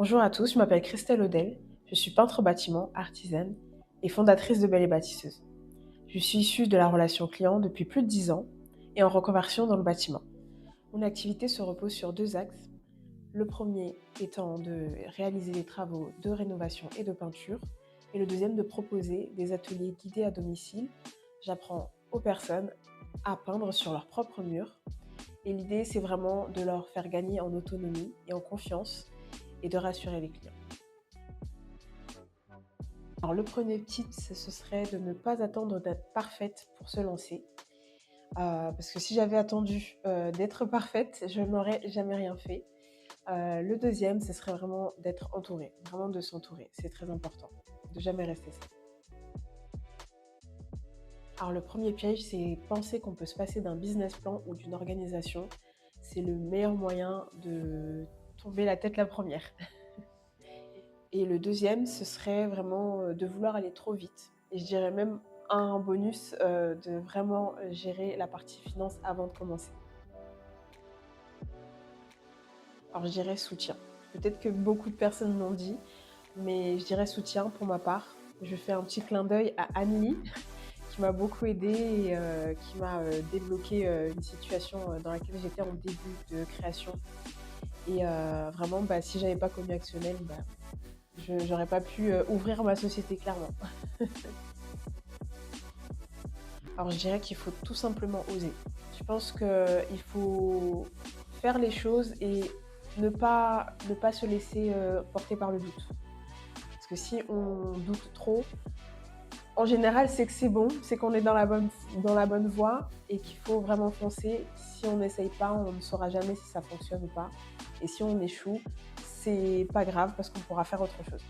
Bonjour à tous, je m'appelle Christelle Audel, je suis peintre bâtiment, artisane et fondatrice de Belle et Bâtisseuse. Je suis issue de la relation client depuis plus de 10 ans et en reconversion dans le bâtiment. Mon activité se repose sur deux axes. Le premier étant de réaliser des travaux de rénovation et de peinture et le deuxième de proposer des ateliers guidés à domicile. J'apprends aux personnes à peindre sur leur propre mur et l'idée c'est vraiment de leur faire gagner en autonomie et en confiance et de rassurer les clients. Alors le premier tip, ce serait de ne pas attendre d'être parfaite pour se lancer. Parce que si j'avais attendu d'être parfaite, je n'aurais jamais rien fait. Le deuxième, ce serait vraiment d'être entourée, vraiment de s'entourer. C'est très important, de jamais rester seul. Alors le premier piège, c'est penser qu'on peut se passer d'un business plan ou d'une organisation. C'est le meilleur moyen de tomber la tête la première. Et le deuxième, ce serait vraiment de vouloir aller trop vite. Et je dirais même un bonus de vraiment gérer la partie finance avant de commencer. Alors je dirais soutien. Peut-être que beaucoup de personnes l'ont dit, mais je dirais soutien pour ma part. Je fais un petit clin d'œil à Annelie, qui m'a beaucoup aidée et qui m'a débloqué une situation dans laquelle j'étais en début de création. Et vraiment, si j'avais pas connu Actionnel, je n'aurais pas pu ouvrir ma société clairement. Alors je dirais qu'il faut tout simplement oser. Je pense qu'il faut faire les choses et ne pas se laisser porter par le doute. Parce que si on doute trop, en général, c'est que c'est bon, c'est qu'on est dans la bonne voie et qu'il faut vraiment foncer. Si on n'essaye pas, on ne saura jamais si ça fonctionne ou pas. Et si on échoue, c'est pas grave parce qu'on pourra faire autre chose.